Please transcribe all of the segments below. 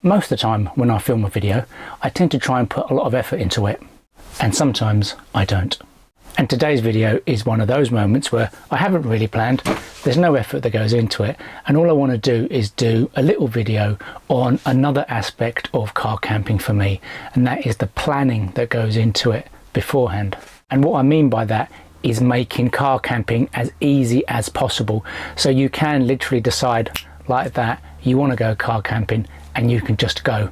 Most of the time when I film a video, I tend to try and put a lot of effort into it, and sometimes I don't. And today's video is one of those moments where I haven't really planned, there's no effort that goes into it, and all I want to do is do a little video on another aspect of car camping for me, and that is the planning that goes into it beforehand. And what I mean by that is making car camping as easy as possible, so you can literally decide like that you want to go car camping and you can just go.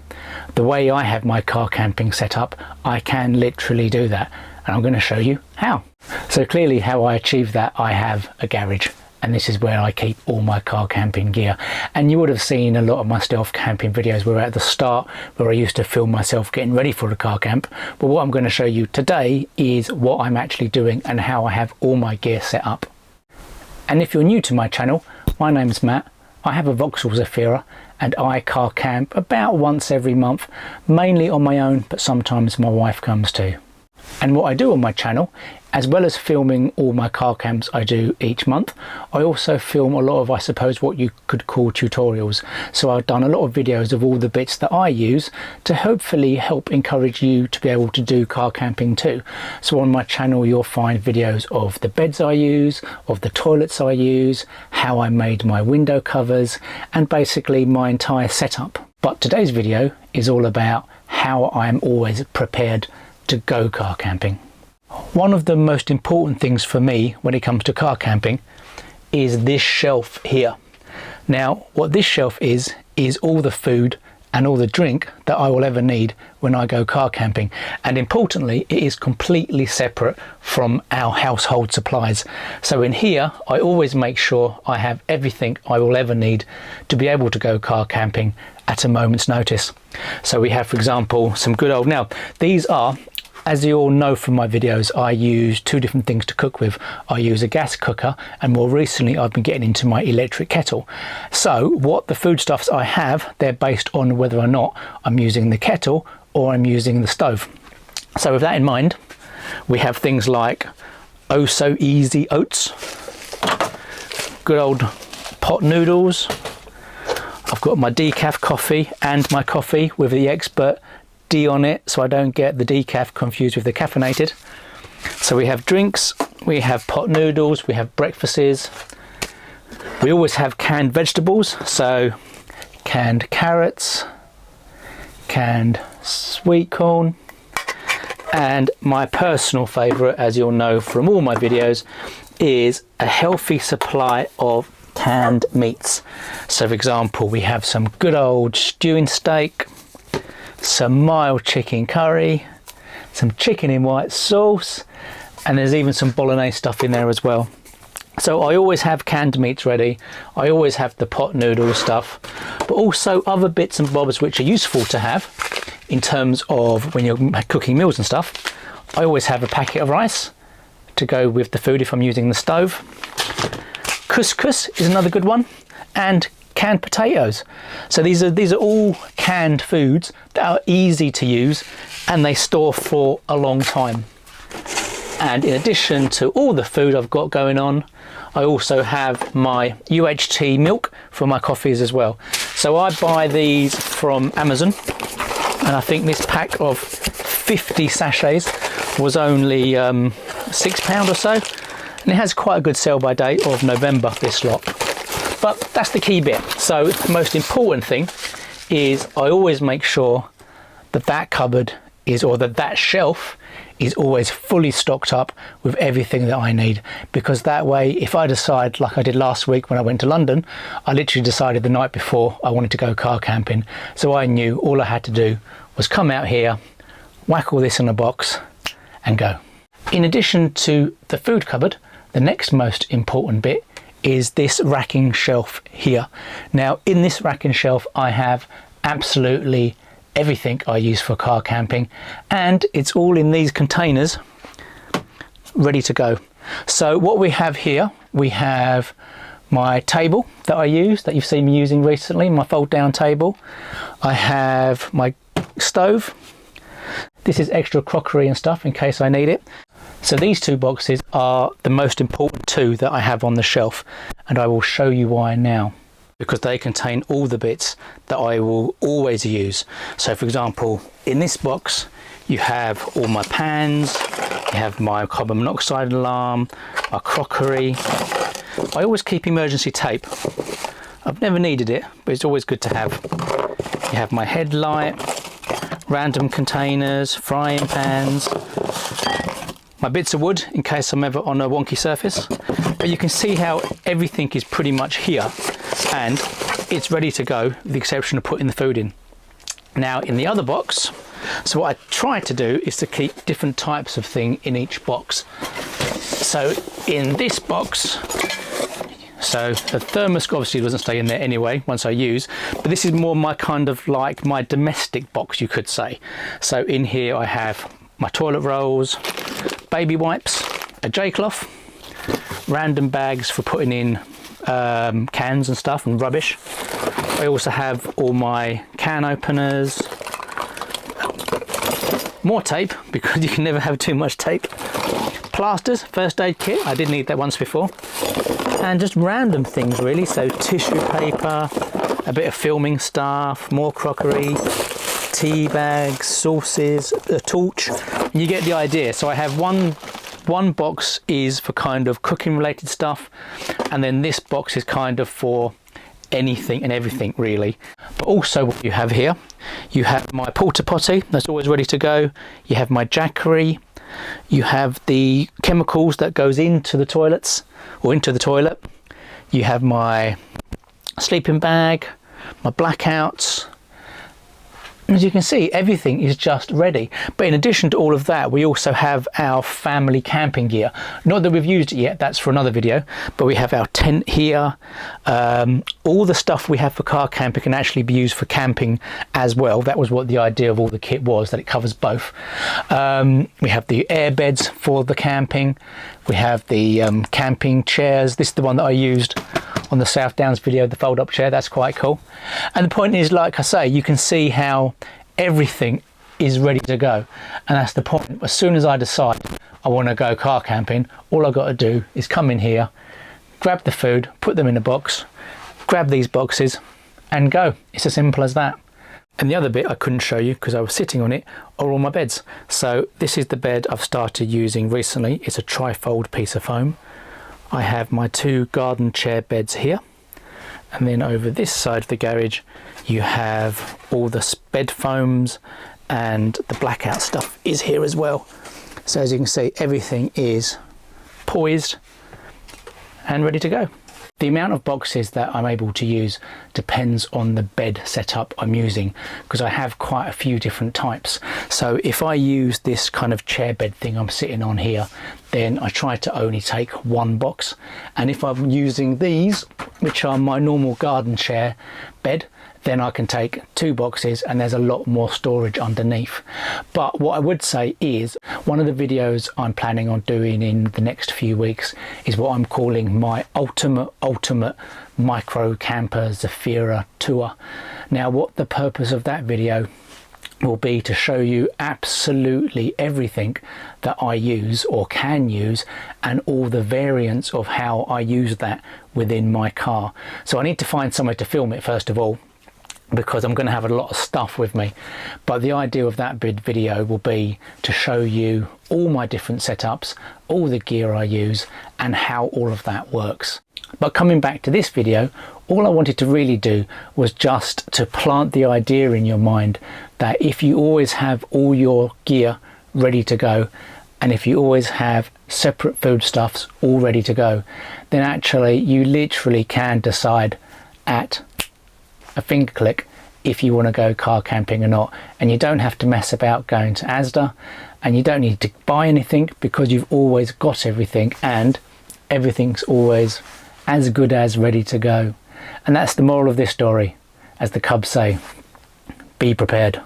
The way I have my car camping set up, I can literally do that, and I'm going to show you how. So clearly how I achieve that, I have a garage, and this is where I keep all my car camping gear. And you would have seen a lot of my stealth camping videos where at the start where I used to film myself getting ready for the car camp, but what I'm going to show you today is what I'm actually doing and how I have all my gear set up. And if you're new to my channel, my name's Matt. I have a Vauxhall Zafira and I car camp about once every month, mainly on my own, but sometimes my wife comes too. And what I do on my channel, as well as filming all my car camps I do each month, I also film a lot of, I suppose, what you could call tutorials. So I've done a lot of videos of all the bits that I use to hopefully help encourage you to be able to do car camping too. So on my channel you'll find videos of the beds I use, of the toilets I use, how I made my window covers, and basically my entire setup. But today's video is all about how I'm always prepared to go car camping. One of the most important things for me when it comes to car camping is this shelf here. Now what this shelf is all the food and all the drink that I will ever need when I go car camping, and importantly it is completely separate from our household supplies. So in here I always make sure I have everything I will ever need to be able to go car camping at a moment's notice. So we have, for example, some good old, now these are, as you all know from my videos, I use two different things to cook with. I use a gas cooker, and more recently I've been getting into my electric kettle. So what the foodstuffs I have, they're based on whether or not I'm using the kettle or I'm using the stove. So with that in mind, we have things like oh so easy oats, good old pot noodles. I've got my decaf coffee and my coffee with the expert D on it, so I don't get the decaf confused with the caffeinated. So we have drinks, we have pot noodles, we have breakfasts. We always have canned vegetables, so canned carrots, canned sweet corn, and my personal favourite, as you'll know from all my videos, is a healthy supply of canned meats. So for example, we have some good old stewing steak, some mild chicken curry, some chicken in white sauce, and there's even some bolognese stuff in there as well. So I always have canned meats ready, I always have the pot noodle stuff, but also other bits and bobs which are useful to have in terms of when you're cooking meals and stuff. I always have a packet of rice to go with the food if I'm using the stove. Couscous is another good one, and canned potatoes. So these are all canned foods that are easy to use and they store for a long time. And in addition to all the food I've got going on, I also have my UHT milk for my coffees as well. So I buy these from Amazon, and I think this pack of 50 sachets was only £6 or so, and it has quite a good sell by date of November, this lot. But that's the key bit. So the most important thing is I always make sure that that cupboard is, or that shelf is always fully stocked up with everything that I need, because that way if I decide, like I did last week when I went to London, I literally decided the night before I wanted to go car camping, so I knew all I had to do was come out here, whack all this in a box and go. In addition to the food cupboard, the next most important bit is this racking shelf here. Now in this racking shelf I have absolutely everything I use for car camping, and it's all in these containers ready to go. So what we have here, we have my table that I use, that you've seen me using recently, my fold down table. I have my stove. This is extra crockery and stuff in case I need it. So these two boxes are the most important two that I have on the shelf, and I will show you why now. because they contain all the bits that I will always use. So for example, in this box you have all my pans, you have my carbon monoxide alarm, my crockery. I always keep emergency tape. I've never needed it, but it's always good to have. You have my headlight, random containers, frying pans, my bits of wood in case I'm ever on a wonky surface. But you can see how everything is pretty much here and it's ready to go, with the exception of putting the food in. Now in the other box, so what I try to do is to keep different types of thing in each box. So in this box, so the thermos obviously doesn't stay in there anyway once I use, but this is more my kind of like my domestic box, you could say. So in here I have my toilet rolls, baby wipes, a J-cloth, random bags for putting in cans and stuff and rubbish. I also have all my can openers, more tape because you can never have too much tape, plasters, first aid kit, I did need that once before, and just random things really. So tissue paper, a bit of filming stuff, more crockery, tea bags, sauces, a torch. You get the idea. So I have one box is for kind of cooking related stuff, and then this box is kind of for anything and everything really. But also what you have here, you have my porta potty that's always ready to go, you have my jackery, you have the chemicals that goes into the toilets or into the toilet, you have my sleeping bag, my blackouts. As you can see, everything is just ready. But in addition to all of that, we also have our family camping gear. Not that we've used it yet, that's for another video, but we have our tent here. All the stuff we have for car camping can actually be used for camping as well. That was what the idea of all the kit was, that it covers both. We have the air beds for the camping. We have the camping chairs. This is the one that I used on the South Downs video, the fold-up chair. That's quite cool. And the point is, like I say, you can see how everything is ready to go, and that's the point. As soon as I decide I want to go car camping, all I've got to do is come in here, grab the food, put them in a box, grab these boxes and go. It's as simple as that. And the other bit I couldn't show you because I was sitting on it are all my beds. So this is the bed I've started using recently. It's a tri-fold piece of foam. I have my 2 garden chair beds here, and then over this side of the garage you have all the bed foams, and the blackout stuff is here as well. So as you can see, everything is poised and ready to go. The amount of boxes that I'm able to use depends on the bed setup I'm using, because I have quite a few different types. So if I use this kind of chair bed thing I'm sitting on here, then I try to only take 1 box. And if I'm using these, which are my normal garden chair bed, then I can take 2 boxes and there's a lot more storage underneath. But what I would say is, one of the videos I'm planning on doing in the next few weeks is what I'm calling my ultimate micro camper Zafira tour. Now what the purpose of that video will be to show you absolutely everything that I use or can use, and all the variants of how I use that within my car. So I need to find somewhere to film it first of all, because I'm going to have a lot of stuff with me. But the idea of that video will be to show you all my different setups, all the gear I use, and how all of that works. But coming back to this video, all I wanted to really do was just to plant the idea in your mind that if you always have all your gear ready to go, and if you always have separate foodstuffs all ready to go, then actually you literally can decide at a finger click if you want to go car camping or not. And you don't have to mess about going to Asda, and you don't need to buy anything, because you've always got everything, and everything's always as good as ready to go. And that's the moral of this story. As the Cubs say, be prepared.